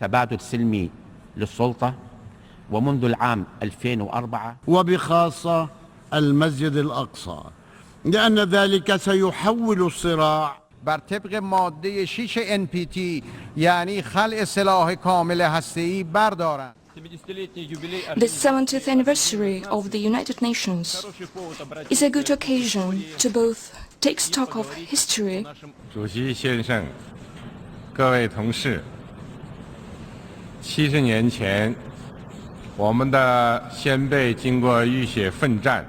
تبادل سلمي للسلطة. ومنذ العام 2004 وبخاصة المسجد الأقصى، لأن ذلك سيحول الصراع بر طبق ماده 6 NPT یعنی خلع سلاح کامل هسته‌ای بردارند. The 70th anniversary of the United Nations is a good occasion to both take stock of history 主席先生，各位同事，70年前，我们的先辈经过浴血奋战。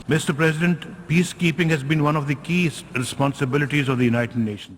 Mr. President, peacekeeping has been one of the key responsibilities of the United Nations.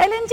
LNG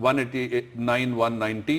189-190,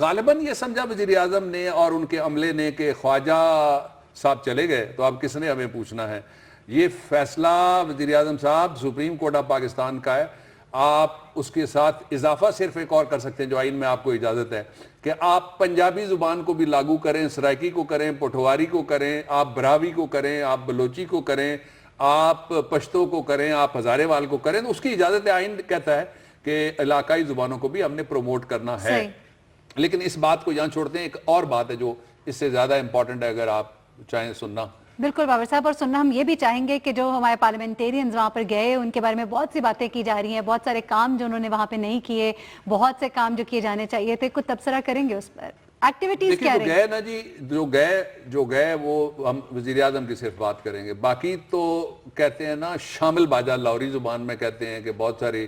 غالباً یہ سمجھا وزیر اعظم نے اور ان کے عملے نے کہ خواجہ صاحب چلے گئے تو اب کس نے ہمیں پوچھنا ہے. یہ فیصلہ وزیر اعظم صاحب سپریم کورٹ آف پاکستان کا ہے. آپ اس کے ساتھ اضافہ صرف ایک اور کر سکتے ہیں جو آئین میں آپ کو اجازت ہے کہ آپ پنجابی زبان کو بھی لاگو کریں, سرائکی کو کریں, پٹھواری کو کریں, آپ براوی کو کریں, آپ بلوچی کو کریں, آپ پشتو کو کریں, آپ ہزارے وال کو کریں. تو اس کی اجازت ہے. آئین کہتا ہے کہ علاقائی زبانوں کو بھی ہم نے پروموٹ کرنا ہے. لیکن اس بات کو یہاں چھوڑتے ہیں. ایک اور بات ہے جو اس سے زیادہ امپورٹنٹ ہے اگر آپ چاہیں سننا. بالکل بابر صاحب, اور سننا ہم یہ بھی چاہیں گے کہ جو ہمارے پارلیمنٹیرینز وہاں پر گئے ان کے بارے میں بہت سی باتیں کی جا رہی ہیں, بہت سارے کام جو انہوں نے وہاں پہ نہیں کیے, بہت سے کام جو کیے جانے چاہیے تھے, کچھ تبصرہ کریں گے اس پر؟ ایکٹیویٹیز کیا رہی؟ گئے نا جی, جو گئے وہ ہم وزیر اعظم کی صرف بات کریں گے. باقی تو کہتے ہیں نا شامل باجا, لاہوری زبان میں کہتے ہیں کہ بہت سارے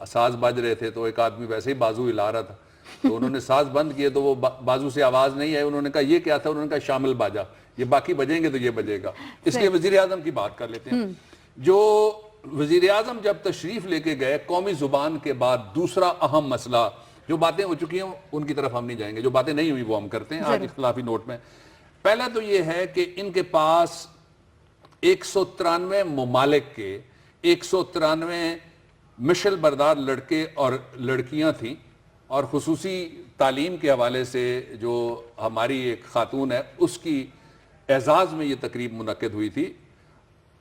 ساز بج رہے تھے تو ایک آدمی ویسے ہی بازو ہلا رہا تھا تو انہوں نے ساز بند کیے تو وہ بازو سے آواز نہیں آئی. انہوں نے کہا یہ کیا تھا؟ انہوں نے کہا شامل باجا. یہ باقی بجیں گے تو یہ بجے گا. اس لیے وزیر اعظم کی بات کر لیتے ہیں. جو وزیر اعظم جب تشریف لے کے گئے, قومی زبان کے بعد دوسرا اہم مسئلہ, جو باتیں ہو چکی ہیں ان کی طرف ہم نہیں جائیں گے, جو باتیں نہیں ہوئی وہ ہم کرتے ہیں آج اختلافی نوٹ میں. پہلا تو یہ ہے کہ ان کے پاس 193 ممالک کے 193 مشل بردار لڑکے اور لڑکیاں تھیں, اور خصوصی تعلیم کے حوالے سے جو ہماری ایک خاتون ہے اس کی اعزاز میں یہ تقریب منعقد ہوئی تھی.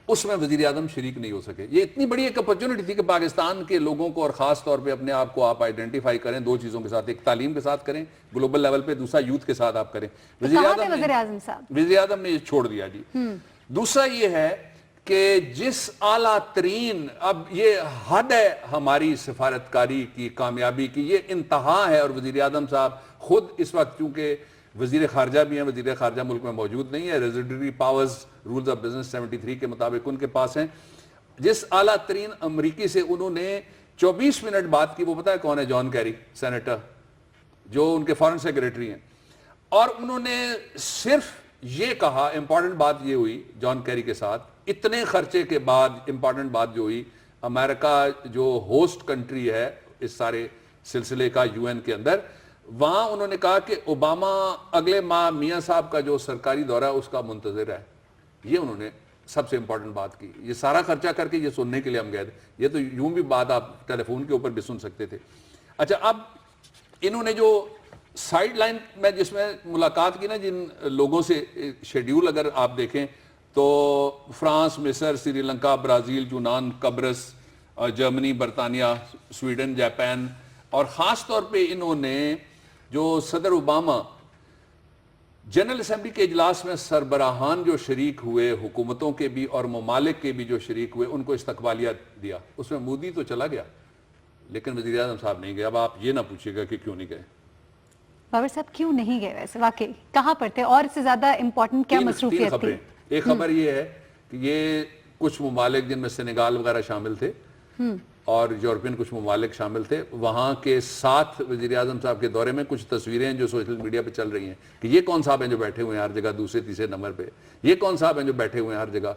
اس میں وزیر اعظم شریک نہیں ہو سکے. یہ اتنی بڑی ایک اپرچونٹی تھی کہ پاکستان کے لوگوں کو اور خاص طور پہ اپنے آپ کو آپ آئیڈینٹیفائی کریں دو چیزوں کے ساتھ, ایک تعلیم کے ساتھ کریں گلوبل لیول پہ, دوسرا یوتھ کے ساتھ آپ کریں. وزیر اعظم نے یہ چھوڑ دیا جی. دوسرا یہ ہے کہ جس اعلیٰ ترین, اب یہ حد ہے ہماری سفارتکاری کی کامیابی کی, یہ انتہا ہے. اور وزیر اعظم صاحب خود اس وقت چونکہ وزیر خارجہ بھی ہیں, وزیر خارجہ ملک میں موجود نہیں ہے, ریزیڈری پاورز رولز آف بزنس 73 کے مطابق ان کے پاس ہیں. جس اعلیٰ ترین امریکی سے انہوں نے 24 منٹ بات کی, وہ پتہ ہے کون ہے؟ جان کیری, سینیٹر, جو ان کے فارن سیکریٹری ہیں. اور انہوں نے صرف یہ کہا, امپورٹنٹ بات یہ ہوئی جان کیری کے ساتھ, اتنے خرچے کے بعد امپورٹنٹ بات جو ہوئی, امریکہ جو ہوسٹ کنٹری ہے اس سارے سلسلے کا یو این کے اندر, وہاں انہوں نے کہا کہ اوباما اگلے ماہ میاں صاحب کا جو سرکاری دورہ ہے اس کا منتظر ہے. یہ انہوں نے سب سے امپورٹنٹ بات کی. یہ سارا خرچہ کر کے یہ سننے کے لیے ہم گئے تھے. یہ تو یوں بھی بات آپ ٹیلی فون کے اوپر بھی سن سکتے تھے. اچھا, اب انہوں نے جو سائیڈ لائن میں جس میں ملاقات کی نا جن لوگوں سے, شیڈیول اگر آپ دیکھیں تو فرانس, مصر, سری لنکا, برازیل, یونان, قبرص, جرمنی, برطانیہ, سویڈن, جاپان, اور خاص طور پہ انہوں نے جو صدر اوباما جنرل اسمبلی کے اجلاس میں سربراہان جو شریک ہوئے, حکومتوں کے بھی اور ممالک کے بھی جو شریک ہوئے, ان کو استقبالیہ دیا. اس میں مودی تو چلا گیا لیکن وزیر اعظم صاحب نہیں گئے. اب آپ یہ نہ پوچھیے گا کہ کیوں نہیں گئے. بابر صاحب کیوں نہیں گئے ویسے, واقعی کہاں پر تھے اور اس سے زیادہ امپورٹنٹ کیا مصروفیت تھی؟ ایک خبر یہ ہے کہ یہ کچھ ممالک جن میں سینیگال وغیرہ شامل تھے اور یورپین کچھ ممالک شامل تھے, وہاں کے ساتھ وزیر اعظم صاحب کے دورے میں کچھ تصویریں جو سوشل میڈیا پہ چل رہی ہیں کہ یہ کون صاحب ہیں جو بیٹھے ہوئے ہیں ہر جگہ دوسرے تیسرے نمبر پہ, یہ کون صاحب ہیں جو بیٹھے ہوئے ہیں ہر جگہ.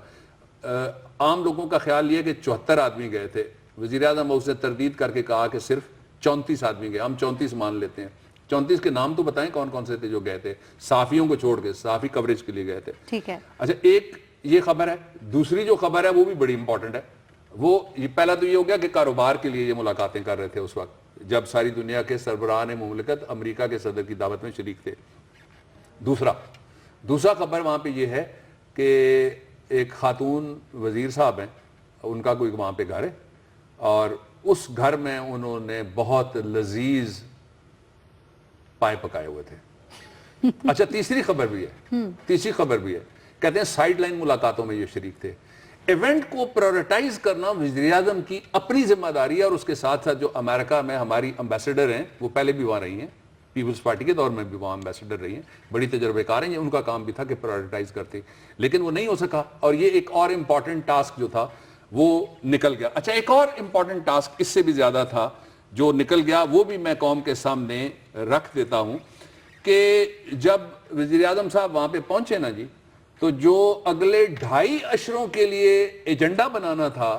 عام لوگوں کا خیال یہ کہ 74 آدمی گئے تھے. وزیر اعظم اس نے تردید کر کے کہا کہ صرف 34 آدمی گئے. ہم 34 مان لیتے ہیں. 34 کے نام تو بتائیں کون کون سے تھے جو گئے تھے, صحافیوں کو چھوڑ کے, صحافی کوریج کے لیے گئے تھے. ٹھیک ہے. اچھا, ایک یہ خبر ہے. دوسری جو خبر ہے وہ بھی بڑی امپورٹنٹ ہے. وہ پہلا تو یہ ہو گیا کہ کاروبار کے لیے یہ ملاقاتیں کر رہے تھے اس وقت جب ساری دنیا کے سربراہان مملکت امریکہ کے صدر کی دعوت میں شریک تھے. دوسرا خبر وہاں پہ یہ ہے کہ ایک خاتون وزیر صاحب ہیں, ان کا کوئی وہاں پہ گھر ہے اور اس گھر میں انہوں نے بہت لذیذ پائے پکائے ہوئے تھے. اچھا, تیسری خبر بھی ہے, کہتے ہیں سائیڈ لائن ملاقاتوں میں یہ شریک تھے. ایونٹ کو پرائورٹائز کرنا وزیر اعظم کی اپنی ذمہ داری ہے, اور اس کے ساتھ ساتھ جو امریکہ میں ہماری امبیسڈر ہیں وہ پہلے بھی وہاں رہی ہیں, پیپلز پارٹی کے دور میں بھی وہاں امبیسڈر رہی ہیں, بڑی تجربے کار ہیں. ان کا کام بھی تھا کہ پرائورٹائز کرتے, لیکن وہ نہیں ہو سکا, اور یہ ایک اور امپورٹنٹ ٹاسک جو تھا وہ نکل گیا. اچھا, ایک اور امپورٹنٹ ٹاسک اس سے بھی زیادہ تھا جو نکل گیا, وہ بھی میں قوم کے سامنے رکھ دیتا ہوں کہ جب وزیر اعظم صاحب وہاں پہ پہنچے نا جی, تو جو اگلے 2.5 اشروں کے لیے ایجنڈا بنانا تھا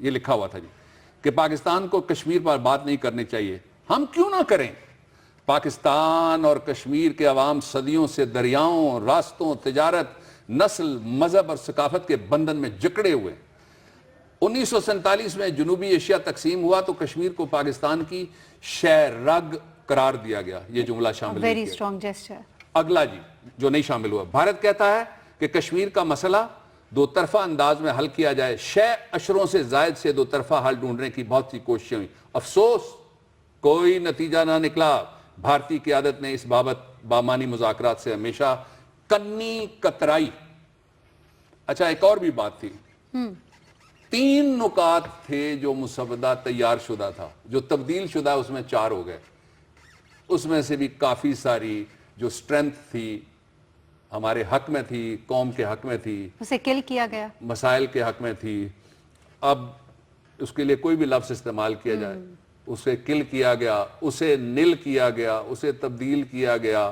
یہ لکھا ہوا تھا جی کہ پاکستان کو کشمیر پر بات نہیں کرنی چاہیے. ہم کیوں نہ کریں؟ پاکستان اور کشمیر کے عوام صدیوں سے دریاؤں، راستوں، تجارت، نسل، مذہب اور ثقافت کے بندھن میں جکڑے ہوئے. 1947 میں جنوبی ایشیا تقسیم ہوا تو کشمیر کو پاکستان کی شہ رگ قرار دیا گیا. یہ جملہ شامل ویری ہے. Strong gesture. اگلا جی جو نہیں شامل ہوا، بھارت کہتا ہے کہ کشمیر کا مسئلہ دو طرفہ انداز میں حل کیا جائے. 6 اشروں سے زائد سے دو طرفہ حل ڈھونڈنے کی بہت سی کوششیں ہوئی، افسوس کوئی نتیجہ نہ نکلا. بھارتی قیادت نے اس بابت بامانی مذاکرات سے ہمیشہ کنی کترائی. اچھا ایک اور بھی بات تھی. 3 نکات تھے جو مسودہ تیار شدہ تھا، جو تبدیل شدہ اس میں 4 ہو گئے. اس میں سے بھی کافی ساری جو سٹرینتھ تھی ہمارے حق میں تھی، قوم کے حق میں تھی، اسے کل کیا گیا، مسائل کے حق میں تھی. اب اس کے لیے کوئی بھی لفظ استعمال کیا جائے، اسے کل کیا گیا، اسے نل کیا گیا، اسے تبدیل کیا گیا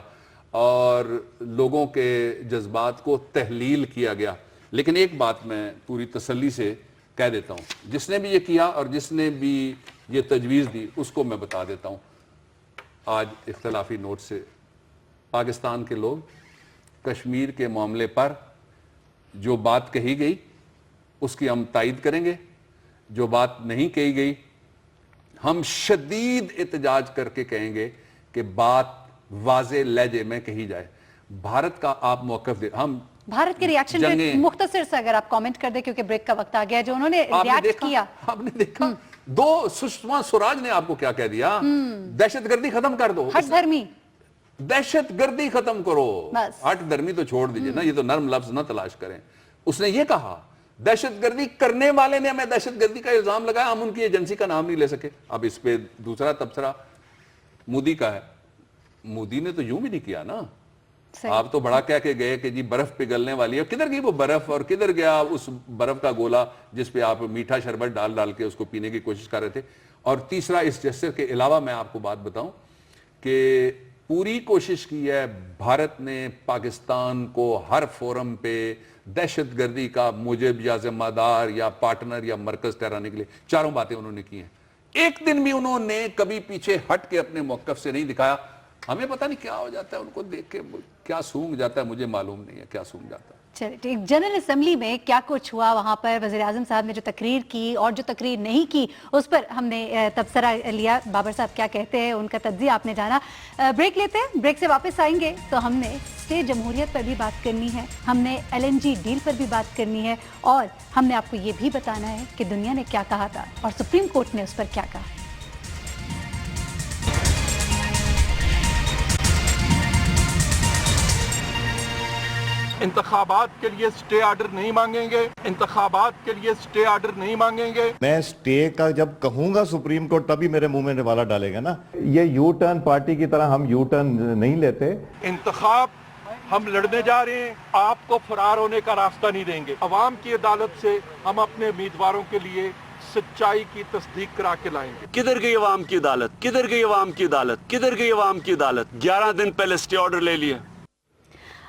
اور لوگوں کے جذبات کو تحلیل کیا گیا. لیکن ایک بات میں پوری تسلی سے کہہ دیتا ہوں، جس نے بھی یہ کیا اور جس نے بھی یہ تجویز دی اس کو میں بتا دیتا ہوں آج اختلافی نوٹ سے. پاکستان کے لوگ کشمیر کے معاملے پر جو بات کہی گئی اس کی ہم تائید کریں گے. جو بات نہیں کہی گئی ہم شدید احتجاج کر کے کہیں گے کہ بات واضح لہجے میں کہی جائے. بھارت کا آپ موقف دے. ہم بھارت کے ریاکشن پہ مختصر سے اگر آپ کامنٹ کر دیں کیونکہ بریک کا وقت آ گیا. جو انہوں نے ریاکٹ کیا، آپ نے دیکھا سشما سوراج نے آپ کو کیا کہہ دیا؟ دہشت گردی ختم کر دو. ہٹ دھرمی، دہشت گردی ختم کرو. ہٹ دھرمی تو چھوڑ دیجئے نا، یہ تو نرم لفظ نہ تلاش کریں. اس نے یہ کہا دہشت گردی کرنے والے نے ہمیں دہشت گردی کا الزام لگایا، ہم ان کی ایجنسی کا نام نہیں لے سکے. اب اس پہ دوسرا تبصرہ مودی کا ہے. مودی نے تو یوں بھی نہیں کیا نا. آپ تو بڑا کہہ کے گئے کہ جی برف پگھلنے والی ہے. کدھر گئی وہ برف اور کدھر گیا اس برف کا گولا جس پہ آپ میٹھا شربت ڈال کے اس کو پینے کی کوشش کر رہے تھے. اور تیسرا اس جیسر کے علاوہ میں آپ کو بات بتاؤں کہ پوری کوشش کی ہے بھارت نے پاکستان کو ہر فورم پہ دہشت گردی کا موجب یا ذمہ دار یا پارٹنر یا مرکز ٹھہرانے کے لیے 4 باتیں انہوں نے کی ہیں. ایک دن بھی انہوں نے کبھی پیچھے ہٹ کے اپنے موقف سے نہیں دکھایا. ہمیں پتہ نہیں کیا ہو جاتا ہے ان کو دیکھ کے، کیا سونگ جاتا ہے، مجھے معلوم نہیں ہے کیا سونگ جاتا ہے. چلیے ٹھیک. جنرل اسمبلی میں کیا کچھ ہوا وہاں پر؟ وزیر اعظم صاحب نے جو تقریر کی اور جو تقریر نہیں کی اس پر ہم نے تبصرہ لیا. بابر صاحب کیا کہتے ہیں، ان کا تجزیہ آپ نے جانا. بریک لیتے ہیں، بریک سے واپس آئیں گے تو ہم نے اسٹیٹ جمہوریت پر بھی بات کرنی ہے، ہم نے LNG ڈیل پر بھی بات کرنی ہے اور ہم نے آپ کو یہ بھی بتانا ہے کہ دنیا نے کیا کہا تھا اور سپریم کورٹ نے اس پر کیا کہا. انتخابات کے لیے سٹے آرڈر نہیں مانگیں گے، انتخابات کے لیے سٹے آرڈر نہیں مانگیں گے. میں سٹے کا جب کہوں گا سپریم کورٹ تبھی میرے منہ میں نوالا ڈالے گا نا. یہ یو ٹرن پارٹی کی طرح ہم یو ٹرن نہیں لیتے. انتخاب ہم لڑنے جا رہے ہیں، آپ کو فرار ہونے کا راستہ نہیں دیں گے. عوام کی عدالت سے ہم اپنے امیدواروں کے لیے سچائی کی تصدیق کرا کے لائیں گے. کدھر گئی عوام کی عدالت؟ کدھر گئی عوام کی عدالت؟ کدھر گئی عوام کی عدالت؟ 11 دن پہلے سٹے آرڈر لے لیے.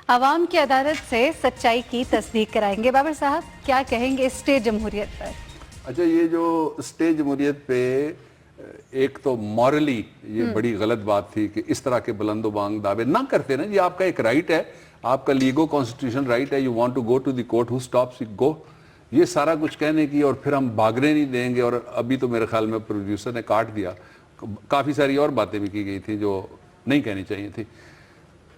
عوام کی عدالت سے سچائی کی تصدیق کرائیں گے. بابر صاحب کیا کہیں گے اسٹیٹ جمہوریت پر؟ اچھا یہ جو اسٹیٹ جمہوریت پہ ایک تو مورلی یہ بڑی غلط بات تھی کہ اس طرح کے بلند و بانگ دعوے نہ کرتے نا. یہ آپ کا ایک رائٹ ہے، آپ کا لیگو کانسٹیٹیوشن رائٹ ہے. You want to go to the court, who stops you go. یہ سارا کچھ کہنے کی اور پھر ہم بھاگنے نہیں دیں گے. اور ابھی تو میرے خیال میں پروڈیوسر نے کاٹ دیا. کافی ساری اور باتیں بھی کی گئی تھیں جو نہیں کہنی چاہیے تھی.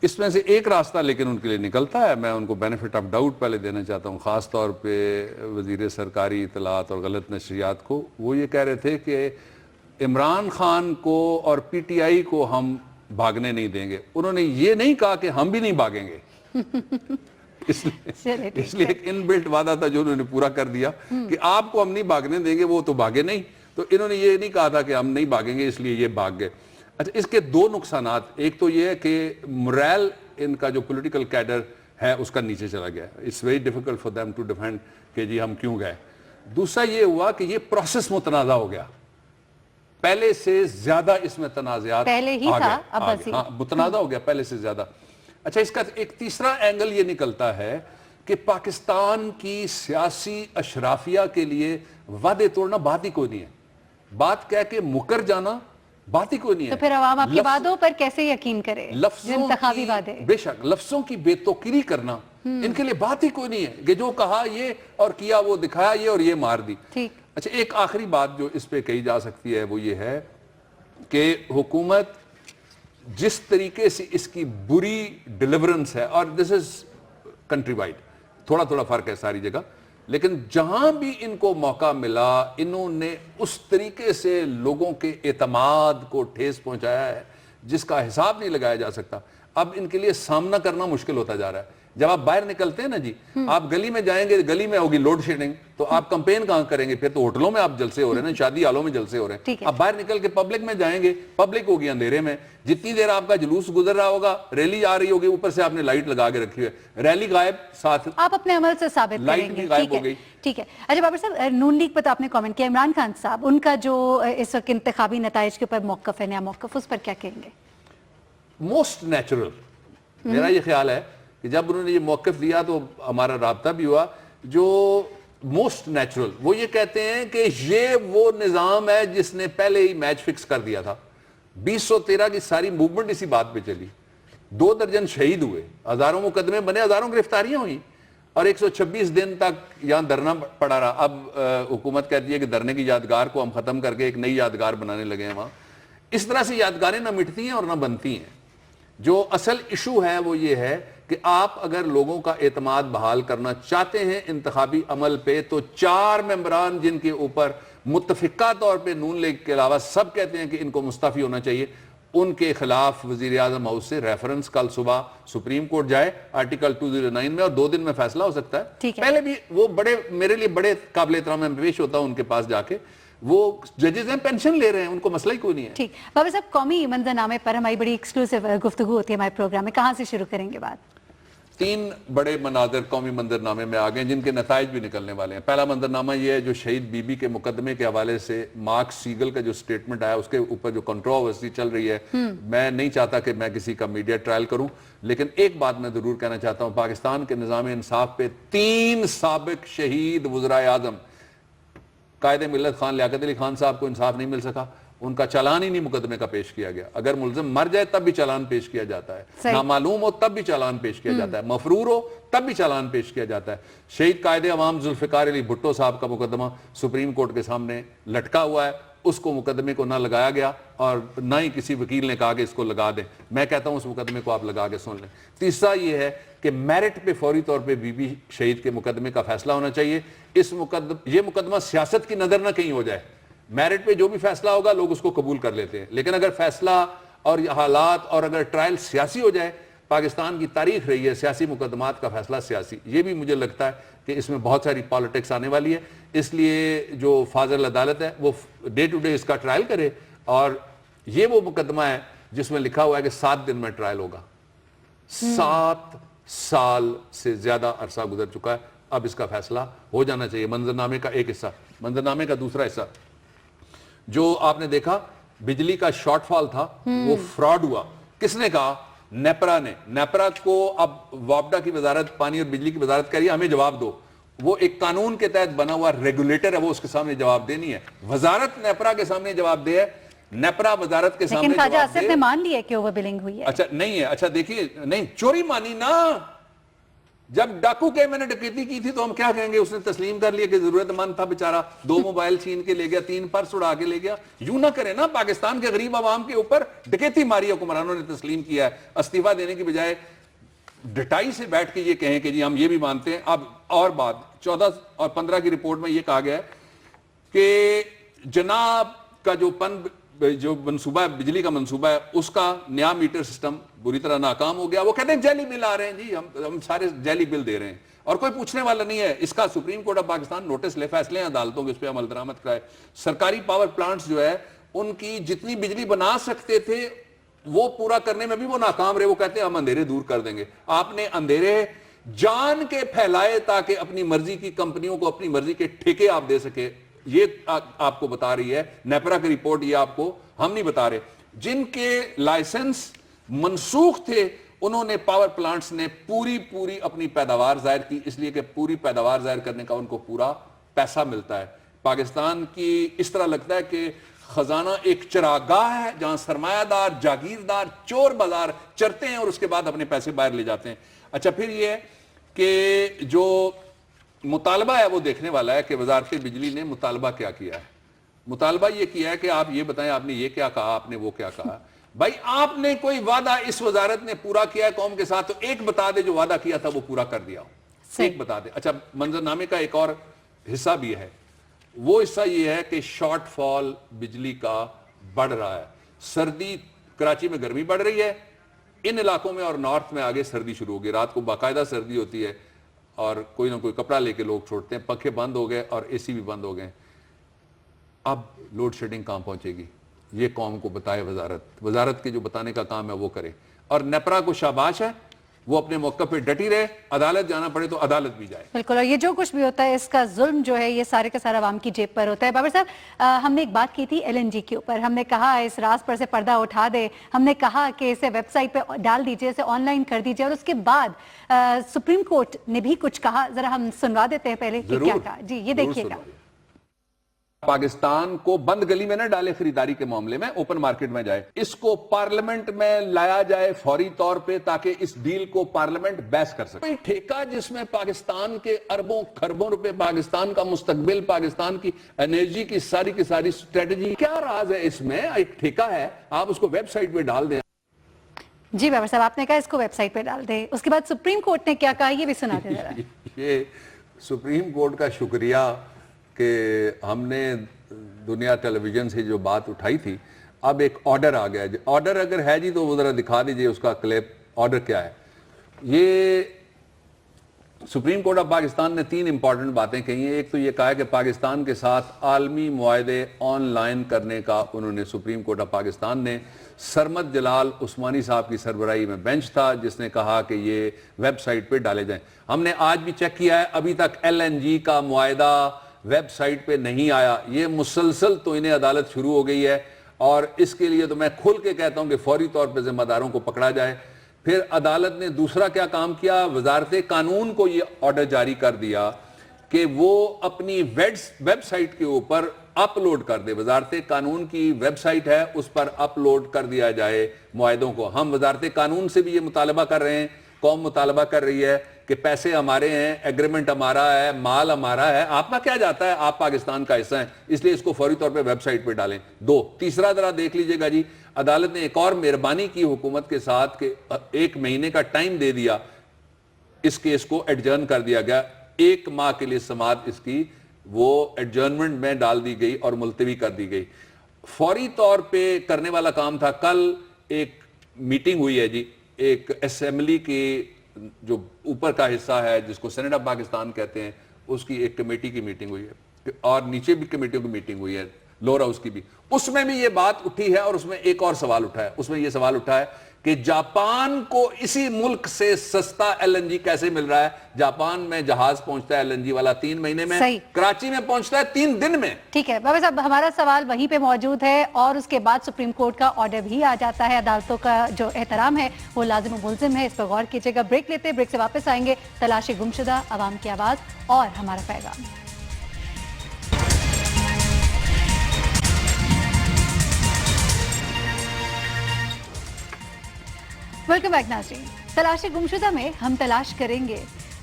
اس میں سے ایک راستہ لیکن ان کے لیے نکلتا ہے. میں ان کو بینیفٹ آف ڈاؤٹ پہلے دینا چاہتا ہوں، خاص طور پہ وزیر سرکاری اطلاعات اور غلط نشریات کو. وہ یہ کہہ رہے تھے کہ عمران خان کو اور PTI کو ہم بھاگنے نہیں دیں گے. انہوں نے یہ نہیں کہا کہ ہم بھی نہیں بھاگیں گے. اس لیے ایک ان بلٹ وعدہ تھا جو انہوں نے پورا کر دیا کہ آپ کو ہم نہیں بھاگنے دیں گے. وہ تو بھاگے نہیں. تو انہوں نے یہ نہیں کہا تھا کہ ہم نہیں بھاگیں گے اس لیے یہ بھاگ گئے. اچھا اس کے 2 نقصانات. ایک تو یہ ہے کہ موریل ان کا جو پولیٹیکل کیڈر ہے اس کا نیچے چلا گیا. It's very difficult for them to defend کہ جی ہم کیوں گئے. دوسرا یہ ہوا کہ یہ پروسیس متنازع ہو گیا. پہلے سے زیادہ اس میں تنازعات پہلے ہی تھا، اب متنازع ہو گیا پہلے سے زیادہ. اچھا اس کا ایک تیسرا اینگل یہ نکلتا ہے کہ پاکستان کی سیاسی اشرافیہ کے لیے وعدے توڑنا بات ہی کوئی نہیں ہے. بات کہہ کے مکر جانا بات ہی کوئی نہیں ہے. تو پھر عوام آپ کے وعدوں پر کیسے یقین کرے؟ انتخابی وعدے. بے شک لفظوں کی بے توقیری کرنا ان کے لیے بات ہی کوئی نہیں ہے کہ جو کہا یہ اور کیا وہ، دکھایا یہ اور یہ مار دی. اچھا ایک آخری بات جو اس پہ کہی جا سکتی ہے وہ یہ ہے کہ حکومت جس طریقے سے اس کی بری ڈیلیورنس ہے، اور دس از کنٹری وائڈ، تھوڑا تھوڑا فرق ہے ساری جگہ، لیکن جہاں بھی ان کو موقع ملا انہوں نے اس طریقے سے لوگوں کے اعتماد کو ٹھیس پہنچایا ہے جس کا حساب نہیں لگایا جا سکتا. اب ان کے لیے سامنا کرنا مشکل ہوتا جا رہا ہے. جب آپ باہر نکلتے ہیں نا جی، آپ گلی میں جائیں گے، گلی میں ہوگی لوڈ شیڈنگ، تو آپ کمپین کہاں کریں گے؟ پھر تو ہوٹلوں میں آپ جلسے ہو رہے ہیں نا، شادی ہالوں میں جلسے ہو رہے ہیں. آپ باہر نکل کے پبلک میں جائیں گے، پبلک ہوگی اندھیرے میں، جتنی دیر آپ کا جلوس گزر رہا ہوگا، ریلی آ رہی ہوگی، اوپر سے آپ نے لائٹ لگا کے رکھی ہے، ریلی غائب، ساتھ آپ اپنے عمل سے ثابت لائٹ بھی غائب ہو گئی. ٹھیک ہے. اچھا بابر صاحب، نون لیگ پر تو آپ نے کامنٹ کیا، عمران خان صاحب ان کا جو اس وقت انتخابی نتائج کے اوپر موقف ہے، نیا موقف، اس پر کیا کہیں گے؟ موسٹ نیچرل میرا یہ خیال ہے کہ جب انہوں نے یہ موقف لیا تو ہمارا رابطہ بھی ہوا. جو موسٹ نیچرل وہ یہ کہتے ہیں کہ یہ وہ نظام ہے جس نے پہلے ہی میچ فکس کر دیا تھا. 2013 کی ساری موومنٹ اسی بات پہ چلی، 2 درجن شہید ہوئے، ہزاروں مقدمے بنے، ہزاروں گرفتاریاں ہوئیں، اور 126 دن تک یہاں دھرنا پڑا رہا. اب حکومت کہتی ہے کہ دھرنے کی یادگار کو ہم ختم کر کے ایک نئی یادگار بنانے لگے ہیں وہاں. اس طرح سے یادگاریں نہ مٹتی ہیں اور نہ بنتی ہیں. جو اصل ایشو ہے وہ یہ ہے کہ آپ اگر لوگوں کا اعتماد بحال کرنا چاہتے ہیں انتخابی عمل پہ، تو 4 ممبران جن کے اوپر متفقہ طور پہ نون لیگ کے علاوہ سب کہتے ہیں کہ ان کو مستعفی ہونا چاہیے، ان کے خلاف وزیر اعظم ہاؤس سے ریفرنس کل صبح سپریم کورٹ جائے آرٹیکل 209 میں، اور 2 دن میں فیصلہ ہو سکتا ہے. پہلے بھی وہ بڑے میرے لیے بڑے قابل احترام میں پیش ہوتا ہوں ان کے پاس جا کے، وہ ججز ہیں، پینشن لے رہے ہیں، ان کو مسئلہ ہی کوئی نہیں ہے. ٹھیک. بابر صاحب، قومی منظرنامے پر ہماری بڑی ایکسکلوسیو گفتگو ہوتی ہے ہمارے پروگرام میں، کہاں سے شروع کریں گے بات؟ 3 بڑے مناظر قومی منظرنامے میں آ گئے جن کے نتائج بھی نکلنے والے ہیں. پہلا منظرنامہ یہ ہے جو شہید بی بی کے مقدمے کے حوالے سے مارک سیگل کا جو سٹیٹمنٹ آیا، اس کے اوپر جو کنٹروورسی چل رہی ہے. میں نہیں چاہتا کہ میں کسی کا میڈیا ٹرائل کروں، لیکن ایک بات میں ضرور کہنا چاہتا ہوں، پاکستان کے نظام انصاف پہ 3 سابق شہید وزرائے اعظم، قائد ملت خان لیاقت علی خان صاحب کو انصاف نہیں مل سکا، ان کا چالان ہی نہیں مقدمے کا پیش کیا گیا. اگر ملزم مر جائے تب بھی چالان پیش کیا جاتا ہے، نامعلوم ہو تب بھی چالان پیش کیا جاتا ہے، مفرور ہو تب بھی چالان پیش کیا جاتا ہے. شہید قائد عوام ذوالفقار علی بھٹو صاحب کا مقدمہ سپریم کورٹ کے سامنے لٹکا ہوا ہے، اس کو مقدمے کو نہ لگایا گیا اور نہ ہی کسی وکیل نے کہا کہ اس کو لگا دیں. میں کہتا ہوں اس مقدمے کو آپ لگا کے سن لیں. تیسرا یہ ہے کہ میرٹ پہ فوری طور پہ بی بی شہید کے مقدمے کا فیصلہ ہونا چاہیے. یہ مقدمہ سیاست کی نظر نہ کہیں ہو جائے. میرٹ پہ جو بھی فیصلہ ہوگا لوگ اس کو قبول کر لیتے ہیں، لیکن اگر فیصلہ اور حالات اور اگر ٹرائل سیاسی ہو جائے، پاکستان کی تاریخ رہی ہے سیاسی مقدمات کا فیصلہ سیاسی، یہ بھی مجھے لگتا ہے کہ اس میں بہت ساری پالیٹکس آنے والی ہے. اس لیے جو فاضل عدالت ہے وہ ڈے ٹو ڈے اس کا ٹرائل کرے. اور یہ وہ مقدمہ ہے جس میں لکھا ہوا ہے کہ 7 دن میں ٹرائل ہوگا. 7 سال سے زیادہ عرصہ گزر چکا ہے، اب اس کا فیصلہ ہو جانا چاہیے. منظرنامے کا ایک حصہ. منظرنامے کا دوسرا حصہ جو آپ نے دیکھا بجلی کا شارٹ فال تھا، وہ فراڈ ہوا. کس نے کہا؟ نیپرا نے. نیپرا کو اب وابڈا کی وزارت پانی اور بجلی کی وزارت کہہ رہی ہے ہمیں جواب دو. وہ ایک قانون کے تحت بنا ہوا ریگولیٹر ہے، وہ اس کے سامنے جواب دینی ہے. وزارت نیپرا کے سامنے جواب دے ہے، نیپرا وزارت کے سامنے لیکن خواجہ اسد نے مان لیا کہ اوور بلنگ ہوئی ہے. اچھا نہیں ہے. اچھا دیکھیے، نہیں چوری مانی نا. جب ڈاکو کے میں نے ڈکیتی کی تھی تو ہم کیا کہیں گے؟ اس نے تسلیم کر لیا کہ ضرورت مند تھا بیچارہ، 2 موبائل چھین کے لے گیا، 3 پرس اڑا کے لے گیا. یوں نہ کرے نا، پاکستان کے غریب عوام کے اوپر ڈکیتی ماری حکمرانوں نے تسلیم کیا ہے. استعفیٰ دینے کی بجائے ڈٹائی سے بیٹھ کے یہ کہیں کہ جی ہم یہ بھی مانتے ہیں. اب اور بات 14 اور 15 کی رپورٹ میں یہ کہا گیا ہے کہ جناب کا جو منصوبہ ہے، بجلی کا منصوبہ ہے، اس کا نیا میٹر سسٹم بری طرح ناکام ہو گیا. وہ کہتے ہیں جیلی بل آ رہے ہیں، جی ہم سارے جیلی بل دے رہے ہیں اور کوئی پوچھنے والا نہیں ہے. اس کا supreme court of Pakistan notice لے، فیصلے ہیں عدالتوں کے اس پہ عمل درآمد کرائے. سرکاری پاور پلانٹس جو ہے ان کی جتنی بجلی بنا سکتے تھے وہ پورا کرنے میں بھی وہ ناکام رہے. وہ کہتے ہیں ہم اندھیرے دور کر دیں گے. آپ نے اندھیرے جان کے پھیلائے تاکہ اپنی مرضی کی کمپنیوں کو اپنی مرضی کے ٹھیکے آپ دے سکے. یہ آپ کو بتا رہی ہے نیپرا کی رپورٹ، یہ آپ کو ہم نہیں بتا رہے. جن کے لائسنس منسوخ تھے انہوں نے پاور پلانٹس نے پوری اپنی پیداوار ظاہر کی، اس لیے کہ پوری پیداوار ظاہر کرنے کا ان کو پورا پیسہ ملتا ہے. پاکستان کی اس طرح لگتا ہے کہ خزانہ ایک چراگاہ ہے جہاں سرمایہ دار، جاگیردار، چور بازار چرتے ہیں اور اس کے بعد اپنے پیسے باہر لے جاتے ہیں. اچھا پھر یہ ہے کہ جو مطالبہ ہے وہ دیکھنے والا ہے کہ وزارت بجلی نے مطالبہ کیا کیا ہے. مطالبہ یہ کیا ہے کہ آپ یہ بتائیں آپ نے یہ کیا کہا، آپ نے وہ کیا کہا. بھائی آپ نے کوئی وعدہ اس وزارت نے پورا کیا ہے قوم کے ساتھ تو ایک بتا دے جو وعدہ کیا تھا وہ پورا کر دیا ہو، ایک بتا دے. اچھا منظرنامے کا ایک اور حصہ بھی ہے، وہ حصہ یہ ہے کہ شارٹ فال بجلی کا بڑھ رہا ہے. سردی، کراچی میں گرمی بڑھ رہی ہے، ان علاقوں میں اور نارتھ میں آگے سردی شروع ہو گئی. رات کو باقاعدہ سردی ہوتی ہے اور کوئی نہ کوئی کپڑا لے کے لوگ چھوڑتے ہیں. پنکھے بند ہو گئے اور اے سی بھی بند ہو گئے. اب لوڈ شیڈنگ کہاں پہنچے گی یہ قوم کو بتائے وزارت کے جو بتانے کا کام ہے وہ کرے. اور نیپرا کو شاباش ہے، وہ اپنے موقع پہ ڈٹی رہے، عدالت جانا پڑے تو عدالت بھی جائے. بالکل. اور یہ جو کچھ بھی ہوتا ہے اس کا ظلم جو ہے یہ سارے کا سارا عوام کی جیب پر ہوتا ہے. بابر صاحب ہم نے ایک بات کی تھی LNG کے اوپر، ہم نے کہا اس راز پر سے پردہ اٹھا دے، ہم نے کہا کہ اسے ویب سائٹ پہ ڈال دیجئے، اسے آن لائن کر دیجئے، اور اس کے بعد سپریم کورٹ نے بھی کچھ کہا. ذرا ہم سنوا دیتے ہیں پہلے کہ کیا کہا. جی یہ دیکھیے گا. پاکستان کو بند گلی میں نہ ڈالے خریداری کے معاملے میں، اوپن مارکیٹ میں جائے. اس کو پارلیمنٹ میں لایا جائے فوری طور پہ تاکہ اس ڈیل کو پارلیمنٹ بحث کر سکے. ٹھیکہ جس میں پاکستان کے اربوں خربوں روپے، پاکستان کا مستقبل، پاکستان کی انرجی کی ساری اسٹریٹجی، کیا راز ہے اس میں؟ ایک ٹھیکہ ہے، آپ اس کو ویب سائٹ پہ ڈال دیں. جی بابر صاحب آپ نے کہا اس کو ویب سائٹ پہ ڈال دیں، اس کے بعد سپریم کورٹ نے کیا کہا یہ بھی سنا دیں ذرا. یہ سپریم کورٹ کا شکریہ کہ ہم نے دنیا ٹیلی ویژن سے جو بات اٹھائی تھی، اب ایک آرڈر آ گیا. آرڈر اگر ہے جی تو وہ ذرا دکھا دیجئے اس کا کلپ، آرڈر کیا ہے. یہ سپریم کورٹ آف پاکستان نے 3 امپورٹنٹ باتیں کہی ہیں. ایک تو یہ کہا کہ پاکستان کے ساتھ عالمی معاہدے آن لائن کرنے کا انہوں نے سپریم کورٹ آف پاکستان نے، سرمد جلال عثمانی صاحب کی سربراہی میں بینچ تھا جس نے کہا کہ یہ ویب سائٹ پہ ڈالے جائیں. ہم نے آج بھی چیک کیا ہے، ابھی تک LNG کا معاہدہ ویب سائٹ پہ نہیں آیا. یہ مسلسل تو انہیں عدالت شروع ہو گئی ہے اور اس کے لیے تو میں کھل کے کہتا ہوں کہ فوری طور پہ ذمہ داروں کو پکڑا جائے. پھر عدالت نے دوسرا کیا کام کیا، وزارت قانون کو یہ آرڈر جاری کر دیا کہ وہ اپنی ویب سائٹ کے اوپر اپلوڈ کر دے. وزارت قانون کی ویب سائٹ ہے، اس پر اپلوڈ کر دیا جائے معاہدوں کو. ہم وزارت قانون سے بھی یہ مطالبہ کر رہے ہیں، قوم مطالبہ کر رہی ہے کہ پیسے ہمارے ہیں، ایگریمنٹ ہمارا ہے، مال ہمارا ہے، آپ کا کیا جاتا ہے، آپ پاکستان کا حصہ ہیں، اس لیے اس کو فوری طور پہ ویب سائٹ پہ ڈالیں. 2 تیسرا ذرا دیکھ لیجئے گا جی، عدالت نے ایک اور مہربانی کی حکومت کے ساتھ کہ 1 مہینے کا ٹائم دے دیا. اس کیس کو ایڈجرن کر دیا گیا، 1 ماہ کے لیے سماعت اس کی وہ ایڈجرنمنٹ میں ڈال دی گئی اور ملتوی کر دی گئی. فوری طور پہ کرنے والا کام تھا. کل ایک میٹنگ ہوئی ہے جی، ایک اسمبلی کی جو اوپر کا حصہ ہے جس کو سینٹ آف پاکستان کہتے ہیں، اس کی ایک کمیٹی کی میٹنگ ہوئی ہے اور نیچے بھی کمیٹیوں کی میٹنگ ہوئی ہے، لوور ہاؤس کی بھی. اس میں بھی یہ بات اٹھی ہے اور اس میں ایک اور سوال اٹھا ہے. اس میں یہ سوال اٹھا ہے کہ جاپان کو اسی ملک سے سستا LNG کیسے مل رہا ہے. جاپان میں جہاز پہنچتا ہے LNG والا 3 مہینے میں، کراچی میں پہنچتا ہے 3 دن میں. ٹھیک ہے بابا صاحب، ہمارا سوال وہیں پہ موجود ہے اور اس کے بعد سپریم کورٹ کا آرڈر بھی آ جاتا ہے. عدالتوں کا جو احترام ہے وہ لازم و ملزم ہے، اس پر غور کیجئے گا. بریک لیتے، بریک سے واپس آئیں گے. تلاش گمشدہ، عوام کی آواز اور ہمارا پیغام. ویلکم بیک ناظرین. تلاش گمشدہ میں ہم تلاش کریں گے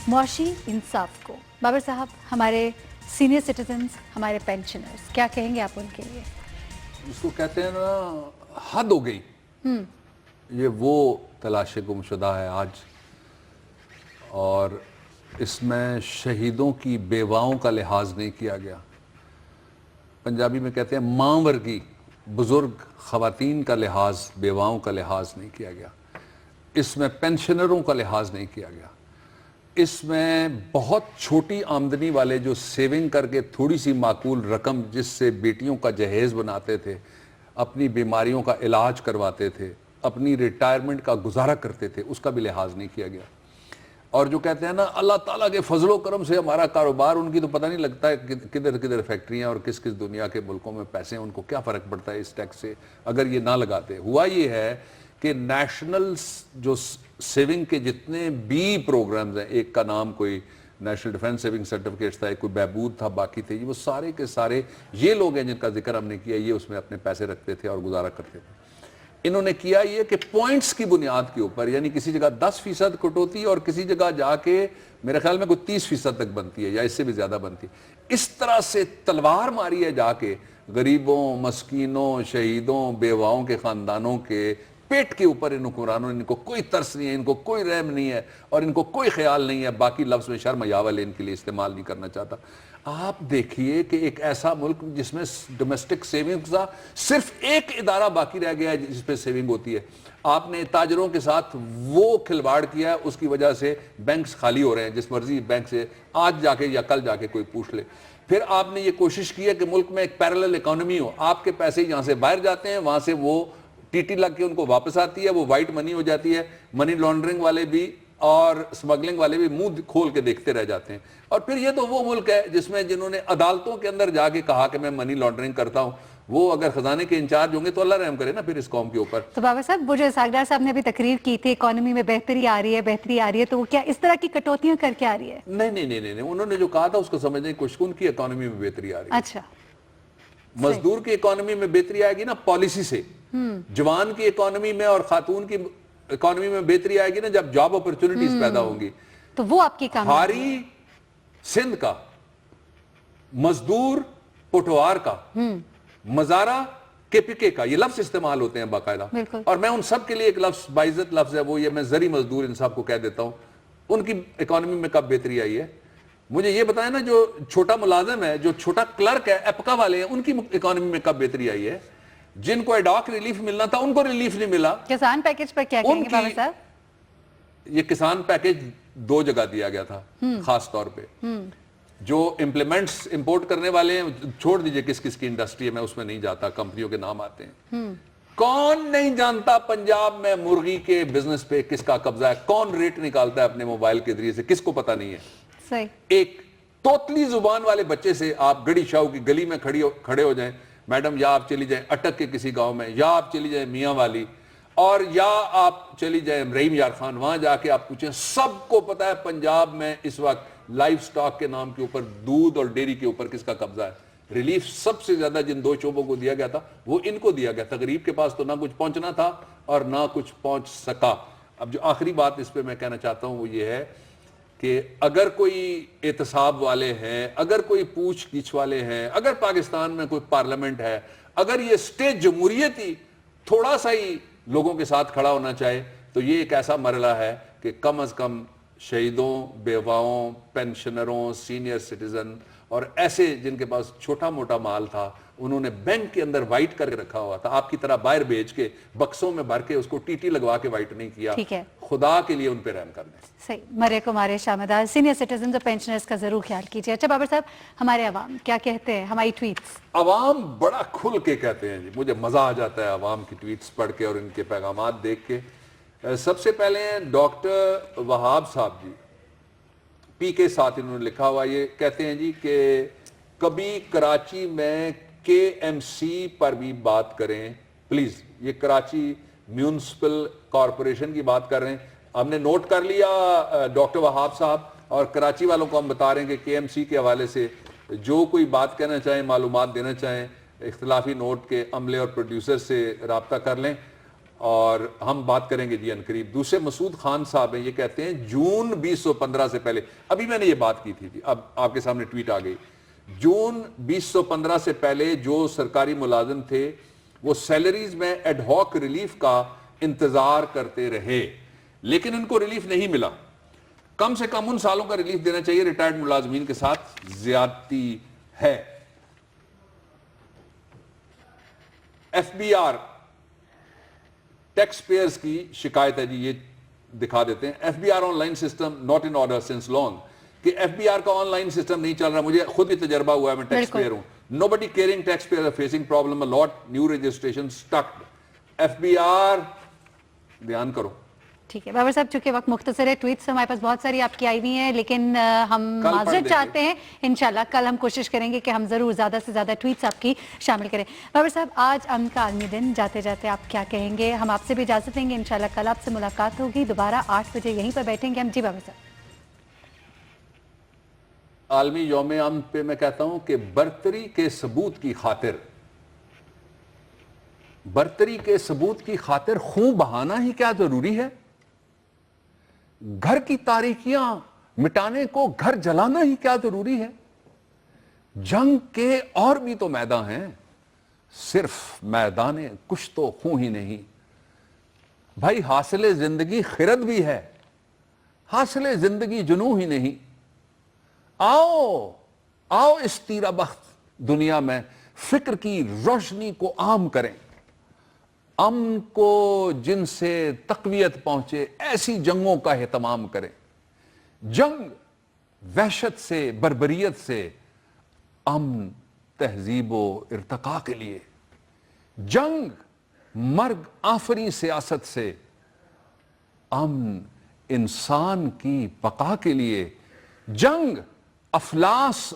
معاشی انصاف کو. بابر صاحب، ہمارے سینئر سٹیزنز، ہمارے پینشنرز، کیا کہیں گے آپ ان کے لیے؟ اس کو کہتے ہیں نا حد ہو گئی. یہ وہ تلاش گمشدہ ہے آج، اور اس میں شہیدوں کی بیواؤں کا لحاظ نہیں کیا گیا. پنجابی میں کہتے ہیں ماں ورگی بزرگ خواتین کا لحاظ، بیواؤں کا لحاظ نہیں کیا گیا. اس میں پینشنروں کا لحاظ نہیں کیا گیا. اس میں بہت چھوٹی آمدنی والے جو سیونگ کر کے تھوڑی سی معقول رقم جس سے بیٹیوں کا جہیز بناتے تھے، اپنی بیماریوں کا علاج کرواتے تھے، اپنی ریٹائرمنٹ کا گزارا کرتے تھے، اس کا بھی لحاظ نہیں کیا گیا. اور جو کہتے ہیں نا اللہ تعالیٰ کے فضل و کرم سے ہمارا کاروبار، ان کی تو پتہ نہیں لگتا ہے کدھر کدھر فیکٹریاں اور کس کس دنیا کے ملکوں میں پیسے ہیں، ان کو کیا فرق پڑتا ہے اس ٹیکس سے اگر یہ نہ لگاتے. ہوا یہ ہے کہ نیشنل جو سیونگ کے جتنے بھی پروگرامز ہیں, ایک کا نام کوئی نیشنل ڈیفنس سیونگ سرٹیفکیٹس تھا, ایک کوئی بہبود تھا, باقی تھے, وہ سارے کے سارے یہ لوگ ہیں جن کا ذکر ہم نے کیا, یہ اس میں اپنے پیسے رکھتے تھے اور گزارا کرتے تھے. انہوں نے کیا یہ کہ پوائنٹس کی بنیاد کے اوپر, یعنی کسی جگہ 10% کٹوتی ہے اور کسی جگہ جا کے میرے خیال میں کوئی 30% تک بنتی ہے یا اس سے بھی زیادہ بنتی ہے. اس طرح سے تلوار ماری ہے جا کے غریبوں, مسکینوں, شہیدوں, بیواؤں کے خاندانوں کے پیٹ کے اوپر ان حکمرانوں نے. ان کو کوئی ترس نہیں ہے, ان کو کوئی رحم نہیں ہے اور ان کو کوئی خیال نہیں ہے. باقی لفظ میں شرم حیا والے ان کے لیے استعمال نہیں کرنا چاہتا. آپ دیکھیے کہ ایک ایسا ملک جس میں ڈومیسٹک سیونگ کا صرف ایک ادارہ باقی رہ گیا ہے جس پہ سیونگ ہوتی ہے. آپ نے تاجروں کے ساتھ وہ کھلواڑ کیا ہے, اس کی وجہ سے بینکس خالی ہو رہے ہیں. جس مرضی بینک سے آج جا کے یا کل جا کے کوئی پوچھ لے. پھر آپ نے یہ کوشش کی ہے کہ ملک میں ایک پیرلل اکانومی ہو. آپ کے پیسے یہاں سے باہر جاتے ہیں, وہاں سے وہ ٹی ٹی لگ کے ان کو واپس آتی ہے, وہ وائٹ منی ہو جاتی ہے. منی لانڈرنگ والے بھی اور سمگلنگ والے بھی منہ کھول کے دیکھتے رہ جاتے ہیں. اور پھر یہ تو وہ ملک ہے جس میں جنہوں نے عدالتوں کے اندر جا کے کہا کہ میں منی لانڈرنگ کرتا ہوں, وہ اگر خزانے کے انچارج ہوں گے تو اللہ رحم کرے نا پھر اس قوم کے اوپر. تو بابا صاحب, وہ جو اسحاق صاحب نے ابھی تقریر کی تھی اکانومی میں بہتری آ رہی ہے, تو وہ کیا اس طرح کی کٹوتیاں کر کے آ رہی ہے؟ نہیں, انہوں نے جو کہا تھا اس کو سمجھنے کی کوشش. ان کی اکانومی میں بہتری آ رہی ہے. اچھا, مزدور کی اکانومی میں بہتری آئے گی نا پالیسی سے. جوان کی اکانومی میں اور خاتون کی اکانومی میں بہتری آئے گی نا جب جاب اپرچونٹیز پیدا ہوں گی. تو وہ آپ کی کام ہاری سندھ کا, مزدور پٹوار کا, مزارہ کے پی کے کا, یہ لفظ استعمال ہوتے ہیں باقاعدہ. اور میں ان سب کے لیے ایک لفظ باعزت لفظ ہے, وہ یہ میں زری مزدور ان سب کو کہہ دیتا ہوں. ان کی اکانومی میں کب بہتری آئی ہے؟ مجھے یہ بتائیں نا, جو چھوٹا ملازم ہے, جو چھوٹا کلرک ہے, ایپکا والے ہیں, ان کی اکانومی میں کب بہتری آئی ہے؟ جن کو ایڈاک ریلیف ملنا تھا ان کو ریلیف نہیں ملا. کسان پیکج پر کیا کہیں گے بابا صاحب؟ یہ کسان پیکج 2 جگہ دیا گیا تھا خاص طور پہ. جو امپلیمنٹس امپورٹ کرنے والے ہیں, چھوڑ دیجئے کس کس کی انڈسٹری ہے, میں اس میں نہیں جاتا, کمپنیوں کے نام آتے ہیں. کون نہیں جانتا پنجاب میں مرغی کے بزنس پہ کس کا قبضہ ہے؟ کون ریٹ نکالتا ہے اپنے موبائل کے ذریعے سے؟ کس کو پتا نہیں ہے؟ صحیح. ایک توتلی زبان والے بچے سے آپ گڑی شاہو کی گلی میں کھڑے ہو جائیں, میڈم یا آپ چلی جائیں اٹک کے کسی گاؤں میں, یا آپ چلی جائیں میاں والی, اور یا آپ چلی جائیں رحیم یار خان, وہاں جا کے آپ پوچھیں, سب کو پتا ہے پنجاب میں اس وقت لائف سٹاک کے نام کے اوپر, دودھ اور ڈیری کے اوپر کس کا قبضہ ہے. ریلیف سب سے زیادہ جن 2 شعبوں کو دیا گیا تھا وہ ان کو دیا گیا تھا. غریب کے پاس تو نہ کچھ پہنچنا تھا اور نہ کچھ پہنچ سکا. اب جو آخری بات اس پہ میں کہنا چاہتا ہوں وہ یہ ہے کہ اگر کوئی احتساب والے ہیں, اگر کوئی پوچھ گچھ والے ہیں, اگر پاکستان میں کوئی پارلیمنٹ ہے, اگر یہ اسٹیٹ جمہوریت ہی تھوڑا سا ہی لوگوں کے ساتھ کھڑا ہونا چاہے, تو یہ ایک ایسا مرحلہ ہے کہ کم از کم شہیدوں, بیواؤں, پینشنروں, سینئر سٹیزن اور ایسے جن کے پاس چھوٹا موٹا مال تھا, انہوں نے بینک کے اندر وائٹ کر کے رکھا ہوا تھا, آپ کی طرح باہر بھیج کے بکسوں میں بھر کے اس کو ٹی ٹی لگوا کے وائٹ نہیں کیا. خدا کے لیے ان پہ رحم کرنے. صحیح. مرے کو مارے شامدار, سینئر سٹیزنز اور پینشنرز کا ضرور خیال کیجیے. اچھا بابر صاحب, ہمارے عوام کیا کہتے ہیں, ہماری ٹویٹس؟ عوام بڑا کھل کے کہتے ہیں جی, مجھے مزہ آ جاتا ہے عوام کی ٹویٹس پڑھ کے اور ان کے پیغامات دیکھ کے. سب سے پہلے ڈاکٹر وہاب صاحب جی, پی کے ساتھ انہوں نے لکھا ہوا, یہ کہتے ہیں جی کہ کبھی کراچی میں کے ایم سی پر بھی بات کریں پلیز. یہ کراچی میونسپل کارپوریشن کی بات کر رہے ہیں. ہم نے نوٹ کر لیا ڈاکٹر وہاب صاحب, اور کراچی والوں کو ہم بتا رہے ہیں کہ کے ایم سی کے حوالے سے جو کوئی بات کہنا چاہیں, معلومات دینا چاہیں, اختلافی نوٹ کے عملے اور پروڈیوسر سے رابطہ کر لیں اور ہم بات کریں گے جی ان قریب. دوسرے مسعود خان صاحب ہیں, یہ کہتے ہیں جون 2015 سے پہلے, ابھی میں نے یہ بات کی تھی جی, اب آپ کے سامنے ٹویٹ آ گئی, جون 2015 سے پہلے جو سرکاری ملازم تھے وہ سیلریز میں ایڈ ہاک ریلیف کا انتظار کرتے رہے, لیکن ان کو ریلیف نہیں ملا. کم سے کم ان سالوں کا ریلیف دینا چاہیے, ریٹائرڈ ملازمین کے ساتھ زیادتی ہے. F B R taxpayers کی شکایت ہے جی, یہ دکھا دیتے ہیں. F B R online system not in order since long, کہ ایف بی آر کا آن لائن سسٹم نہیں چل رہا. مجھے خود بھی تجربہ ہوا ہے, میں ٹیکس پیئر ہوں. Nobody caring taxpayers are facing problem a lot, new registration stuck. FBR دھیان کرو, ٹھیک ہے بابر صاحب، چونکہ وقت مختصر ہے، ٹویٹس ہمارے پاس بہت ساری آپ کی آئی ہوئی ہیں، لیکن ہم معذرت چاہتے ہیں. انشاءاللہ کل ہم کوشش کریں گے کہ ہم ضرور زیادہ سے زیادہ ٹویٹس آپ کی شامل کریں. بابر صاحب، آج امن کا عالمی دن، جاتے جاتے آپ کیا کہیں گے؟ ہم آپ سے بھی اجازت لیں گے، انشاءاللہ کل آپ سے ملاقات ہوگی، دوبارہ 8 بجے یہیں پر بیٹھیں گے ہم. جی بابر صاحب. عالمی یوم امن پہ میں کہتا ہوں کہ برتری کے ثبوت کی خاطر خون بہانا ہی کیا ضروری ہے؟ گھر کی تاریکیاں مٹانے کو گھر جلانا ہی کیا ضروری ہے؟ جنگ کے اور بھی تو میدان ہیں، صرف میدان کش تو خون ہی نہیں. بھائی حاصل زندگی خرد بھی ہے، حاصل زندگی جنوں ہی نہیں. آؤ اس تیرہ بخت دنیا میں فکر کی روشنی کو عام کریں، امن کو جن سے تقویت پہنچے ایسی جنگوں کا اہتمام کریں. جنگ وحشت سے، بربریت سے، امن تہذیب و ارتقاء کے لیے. جنگ مرگ آفری سیاست سے، امن انسان کی بقا کے لیے. جنگ افلاس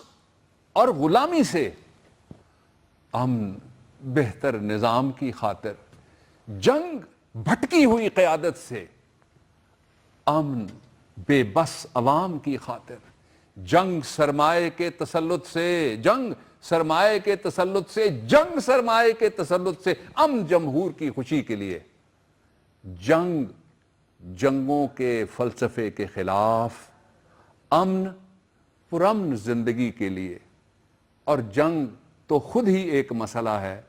اور غلامی سے، امن بہتر نظام کی خاطر. جنگ بھٹکی ہوئی قیادت سے، امن بے بس عوام کی خاطر. جنگ سرمایہ کے تسلط سے، جنگ سرمایہ کے تسلط سے، جنگ سرمایہ کے تسلط سے، امن جمہور کی خوشی کے لیے. جنگ جنگوں کے فلسفے کے خلاف، امن پرامن زندگی کے لیے. اور جنگ تو خود ہی ایک مسئلہ ہے،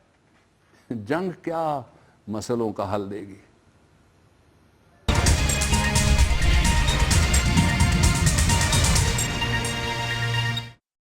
جنگ کیا مسئلوں کا حل دے گی.